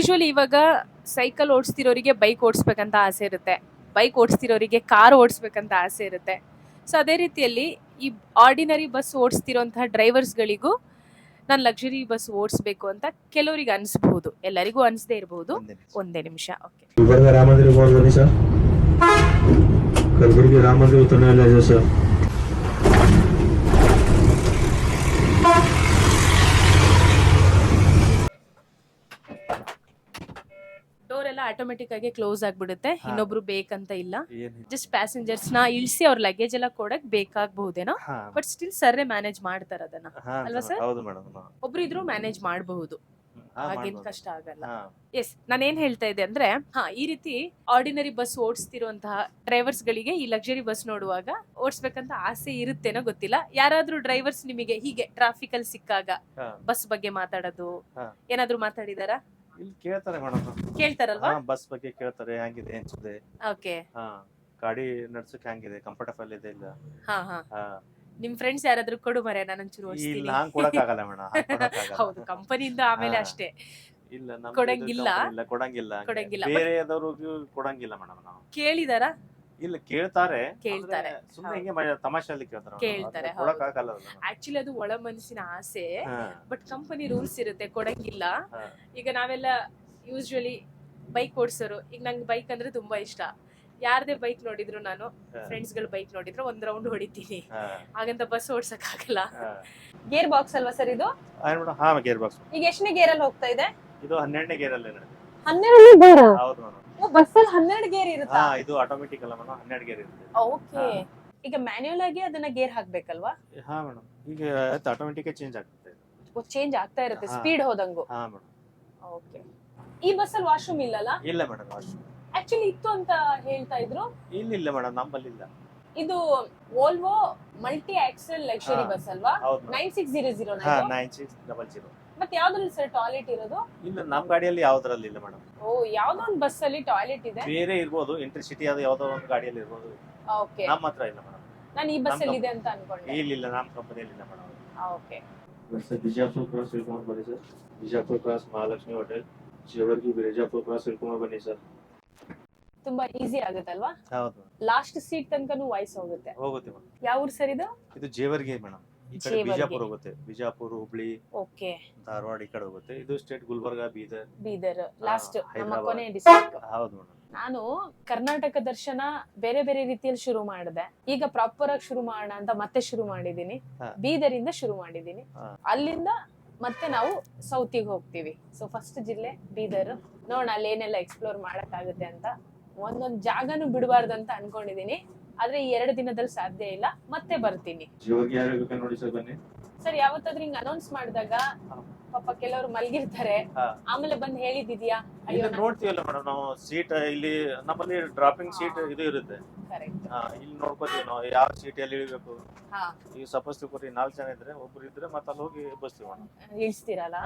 Usually ಇವಾಗ cycle ಓಡಿಸ್ತಿರೋರಿಗೆ bike ಓಡಿಸ್ಬೇಕಂತ ಆಸೆ ಇರುತ್ತೆ, ಬೈಕ್ ಓಡಿಸ್ತಿರೋರಿಗೆ ಕಾರ್ ಓಡಿಸ್ಬೇಕಂತ ಆಸೆ ಇರುತ್ತೆ. ಸೊ ಅದೇ ರೀತಿಯಲ್ಲಿ ಈ ಆರ್ಡಿನರಿ ಬಸ್ ಓಡಿಸ್ತಿರೋಂತಹ ಡ್ರೈವರ್ಸ್ಗಳಿಗೂ ನಾನು ಲಕ್ಸುರಿ ಬಸ್ ಓಡಿಸ್ಬೇಕು ಅಂತ ಕೆಲವರಿಗೆ ಅನಿಸ್ಬಹುದು, ಎಲ್ಲರಿಗೂ ಅನಿಸದೇ ಇರಬಹುದು. ಒಂದೇ ನಿಮಿಷ. ಓಕೆ, गुलबर्गा राम मंदिर बहुत बनी सर, कलबुर्गी राम मंदिर उतरने वाला है सर. ಡೋರ್ ಎಲ್ಲ ಆಟೋಮೆಟಿಕ್ ಆಗಿ ಕ್ಲೋಸ್ ಆಗ್ಬಿಡುತ್ತೆ, ಇನ್ನೊಬ್ರು ಬೇಕಂತ ಇಲ್ಲ. ಜಸ್ಟ್ ಪ್ಯಾಸೆಂಜರ್ಸ್ ನ ಇಳಿಸಿ ಅವ್ರ ಲಗೇಜ್ ಎಲ್ಲ ಕೊಡಕ್ ಬೇಕಾಗಬಹುದೇನೋ, ಬಟ್ ಸ್ಟಿಲ್ ಸರ್ರೆ ಮ್ಯಾನೇಜ್ ಮಾಡ್ತಾರ ಅದನ್ನ, ಅಲ್ವಾ ಸರ್? ಹೌದು ಮೇಡಮ್, ಒಬ್ರು ಇದ್ರು ಮ್ಯಾನೇಜ್ ಮಾಡಬಹುದು, ಹಾಗೇನ್ ಕಷ್ಟ ಆಗಲ್ಲ. ಎಸ್, ನಾನೇನ್ ಹೇಳ್ತಾ ಇದ್ದೆ ಅಂದ್ರೆ, ಈ ರೀತಿ ಆರ್ಡಿನರಿ ಬಸ್ ಓಡಿಸ್ತಿರುವಂತಹ ಡ್ರೈವರ್ಸ್ ಗಳಿಗೆ ಈ ಲಕ್ಸುರಿ ಬಸ್ ನೋಡುವಾಗ ಓಡಿಸ್ಬೇಕಂತ ಆಸೆ ಇರುತ್ತೇನೋ ಗೊತ್ತಿಲ್ಲ. ಯಾರಾದ್ರೂ ಡ್ರೈವರ್ಸ್ ನಿಮಗೆ ಹೀಗೆ ಟ್ರಾಫಿಕ್ ಅಲ್ಲಿ ಸಿಕ್ಕಾಗ ಬಸ್ ಬಗ್ಗೆ ಮಾತಾಡೋದು ಏನಾದ್ರು ಮಾತಾಡಿದಾರಾ? ಇಲ್ಲಿ ಕೇಳ್ತಾರೆ ಮೇಡಮ್, ಕೇಳ್ತಾರಲ್ವಾ? ಬಸ್ ಬಗ್ಗೆ ಕೇಳ್ತಾರೆ, ಹೆಂಗಿದೆ ಅನ್ಸುತ್ತೆ, ಓಕೆ, ಗಾಡಿ ನಡ್ಸಕ್ ಹೆಂಗಿದೆ, ಕಂಫರ್ಟಬಲ್ ಇದೆ ಇಲ್ಲ. ನಿಮ್ ಫ್ರೆಂಡ್ಸ್ ಯಾರಾದ್ರೂ ಕೊಡು ಮರೆ, ನಾನೊಂಚೂರು ಇಲ್ಲ ಓಡಿಸ್ತೀನಿ. ಹಂಗ್ ಕೊಡಕ್ಕಾಗಲ್ಲ ಮೇಡಮ್. ಹೌದು, ಕಂಪನಿಯಿಂದ ಆಮೇಲೆ ಅಷ್ಟೇ ಇಲ್ಲ ನಮ್ಗೆ ಕೊಡಂಗಿಲ್ಲ. ಇಲ್ಲ, ಕೊಡಂಗಿಲ್ಲ ಹಂಗೆ. ಕೊಡಂಗಿಲ್ಲ. ಬೇರೆದವ್ರಿಗೂ ಕೊಡಂಗಿಲ್ಲ ಮೇಡಮ್ ನಾವು. ಕೇಳಿದಾರ? ಇಲ್ಲ ಕೇಳ್ತಾರೆ, ಕೇಳ್ತಾರೆ. ಸುಮ್ಮನೆ ಹಿಂಗೆ ತಮಾಷೆಯಲ್ಲಿ ಕೇಳ್ತಾರೆ. ಕೇಳ್ತಾರೆ, ಹೌದು. ಕೊಡಕ್ಕಾಗಲ್ಲ ಅದು. ಆಕ್ಚುಲಿ ಅದು ಒಳ ಮನಸ್ಸಿನ ಆಸೆ, ಹಾ. ಬಟ್ ಕಂಪನಿ ರೂಲ್ಸ್ ಇರುತ್ತೆ, ಕೊಡಂಗಿಲ್ಲ. ಹಾ. ಈಗ ನಾವೆಲ್ಲ ಯೂಶುವಲಿ ಬೈಕ್ ಓಡಿಸೋರು, ಈಗ ನಂಗೆ ಬೈಕ್ ಅಂದ್ರೆ ತುಂಬಾ ಇಷ್ಟ. ಯಾರದೇ ಬೈಕ್ ನೋಡಿದ್ರು, ನಾನು ಫ್ರೆಂಡ್ಸ್ ಗಳು ಬೈಕ್ ನೋಡಿದ್ರು ಒಂದ್ ರೌಂಡ್ ಹೊಡಿತೀನಿ, ಹಾಗಂತ ಬಸ್ ಓಡ್ಸಕ್ ಆಗಲ್ಲ. ಗೇರ್ ಬಾಕ್ಸ್ ಅಲ್ವಾ ಸರ್ ಇದು? ಹಾ, ಗೇರ್ ಬಾಕ್ಸ್. ಈಗ ಎಷ್ಟನೇ ಗೇರ್ ಅಲ್ಲಿ ಹೋಗ್ತಾ ಇದೆ? ಇದು 12ನೇ ಗೇರ್ ಅಲ್ಲಿ. 12ನೇ ಗೇರ್? ಹೌದು ಮೇಡಮ್. ಬಸ್ ಅಲ್ಲಿ 12 ಗೇರ್ ಇರುತ್ತಾ? ಇದು ಆಟೋಮೆಟಿಕ್ ಅಲ್ಲ ಮೇಡಮ್, 12 ಗೇರ್ ಇರುತ್ತೆ. ಓಕೆ, ಈಗ ಮ್ಯಾನ್ಯುಯಲ್ ಆಗಿ ಅದನ್ನ ಗೇರ್ ಹಾಕ್ಬೇಕಲ್ವಾ? ಹಾ ಮೇಡಮ್, ಈಗ ಆಟೋಮೆಟಿಕ್ ಚೇಂಜ್ ಆಗ್ತದೆ. ಚೇಂಜ್ ಆಗ್ತಾ ಇರುತ್ತೆ ಸ್ಪೀಡ್ ಹೋದಂಗು. ಹಾ ಮೇಡಮ್. ಓಕೆ, ಈ ಬಸ್ ಅಲ್ಲಿ ವಾಶ್ರೂಮ್ ಇಲ್ಲಲ್ಲ? ಇಲ್ಲ ಮೇಡಮ್, ಆಕ್ಚುಲಿ ಇತ್ತು ಅಂತ ಹೇಳ್ತಾ ಇದ್ರು. ಇಲ್ಲ ಮೇಡಮ್, ನಮ್ಮಲ್ಲಿ ಇಲ್ಲ. ಇದು Volvo multi axle luxury bus ಅಲ್ವಾ? 9600 9600. ಮತ್ತೆ ಯಾವ್ದ್ರಲ್ಲಿ ಸರ್ ಟಾಯ್ಲೆಟ್ ಇರೋದು? ಇಲ್ಲ, ನಮ್ ಗಾಡಿಯಲ್ಲಿ ಯಾವ್ದ್ರಲ್ಲಿ ಇಲ್ಲ ಮೇಡಮ್. ಓ, ಯಾವ್ದೋ ಒಂದು ಬಸ್ ಅಲ್ಲಿ ಟಾಯ್ಲೆಟ್ ಇದೆ. ಬೇರೆ ಇರ್ಬೋದು, ಇಂಟರ್ಸಿಟಿ ಅದು ಯಾವ್ದೋ ಒಂದು ಗಾಡಿಯಲ್ಲಿ ಇರ್ಬೋದು. ಓಕೆ, ನಮ್ಮ ಹತ್ರ ಇಲ್ಲ ಮೇಡಮ್. ನಾನು ಈ ಬಸ್ ಅಲ್ಲಿ ಇದೆ ಅಂತ ಅನ್ಕೊಂಡೆ. ಇಲ್ಲ, ನಮ್ಮ ಕಂಪನಿಯಲ್ಲಿ ಇಲ್ಲ ಮೇಡಮ್. ಓಕೆ, बिजापुर क्रॉस सिलकुमार बनी sir, Bijapur cross Mahalakshmi hotel, Jevargi Bijapur cross सिलकुमार बनी सर. ತುಂಬಾ ಈಸಿ ಆಗುತ್ತಲ್ವಾ? ಹೌದು, ಲಾಸ್ಟ್ ಸೀಟ್ ತನಕನೂ ವಾಯ್ಸ್ ಹೋಗುತ್ತೆ. ಹೋಗುತ್ತೆ ಮೇಡಮ್. ಯಾವ ಊರು ಸರ್ ಇದು? ಇದು ಜೇವರ್ಗಿ ಮೇಡಮ್. ಈ ಕಡೆ ಜೇವರ್ಗಿ. ಬಿಜಾಪುರ ಹೋಗುತ್ತೆ, ಬಿಜಾಪುರ, ಹುಬ್ಳಿ, ಓಕೆ, ಧಾರವಾಡ ಈ ಕಡೆ ಹೋಗುತ್ತೆ. ಇದು ಸ್ಟೇಟ್ ಗುಲ್ಬರ್ಗಾ, ಬೀದರ್. ಬೀದರ್ ಲಾಸ್ಟ್, ನಮ್ಮ ಹೈದರಾಬಾದ್. ಕೊನೆ ಡಿಸ್ಟ್ರಿಕ್ಟ್. ಹೌದು ಮೇಡಮ್. ನಾನು ಕರ್ನಾಟಕ ದರ್ಶನ ಬೇರೆ ಬೇರೆ ರೀತಿಯಲ್ಲಿ ಶುರು ಮಾಡಿದೆ. ಈಗ ಪ್ರಾಪರ್ ಆಗಿ ಶುರು ಮಾಡೋಣ ಅಂತ ಮತ್ತೆ ಶುರು ಮಾಡಿದೀನಿ. ಬೀದರಿಂದ ಶುರು ಮಾಡಿದೀನಿ. ಅಲ್ಲಿಂದ ಮತ್ತೆ ನಾವು ಸೌತಿಗೆ ಹೋಗ್ತೀವಿ. ಸೊ ಫಸ್ಟ್ ಜಿಲ್ಲೆ ಬೀದರ್, ನೋಡೋಣ ಅಲ್ಲಿ ಏನೆಲ್ಲ ಎಕ್ಸ್ಪ್ಲೋರ್ ಮಾಡಕ್ ಆಗುತ್ತೆ ಅಂತ. ಒಂದೊಂದ್ ಜಾಗನು ಬಿಡಬಾರ್ದು ಅಂತ ಅನ್ಕೊಂಡಿದೀನಿ, ಆದ್ರೆ ಈ 2 ದಿನದಲ್ಲಿ ಸಾಧ್ಯ ಇಲ್ಲ. ಮತ್ತೆ ಬರ್ತೀನಿ. ನೋಡಿ ಸರ್, ಬನ್ನಿ ಸರ್. ಯಾವತ್ತಾದ್ರೂ ಹಿಂಗ್ ಅನೌನ್ಸ್ ಮಾಡಿದಾಗ ಪಾಪ ಕೆಲವರು ಮಲ್ಗಿರ್ತಾರೆ, ಆಮೇಲೆ ಬಂದ್ ಹೇಳಿದ್ಯಾ? ಇಲ್ಲ, ನೋಡ್ತೀವಲ್ಲ ಮೇಡಮ್ ನಾವು ಸೀಟ್. ಇಲ್ಲಿ ನಮ್ಮಲ್ಲಿ ಡ್ರಾಪಿಂಗ್ ಸೀಟ್ ಇದು ಇರುತ್ತೆ. ಇಲ್ಲಿ ನೋಡ್ಕೋತೀವಿ ನಾವು ಯಾವ ಸೀಟ್ ಎಲ್ಲಿ ಇಳಿಬೇಕು. ಈಗ ಸಪೋಸ್ ತಿಳ್ಕೊರಿ 4 ಜನ ಇದ್ರೆ, ಒಬ್ರು ಇದ್ರೆ ಮತ್ತೆ ಅಲ್ಲಿ ಹೋಗಿ ಬಸ್ತೀವಿ ಮೇಡಮ್. ಇಳಿಸ್ತೀರಲ್ಲ?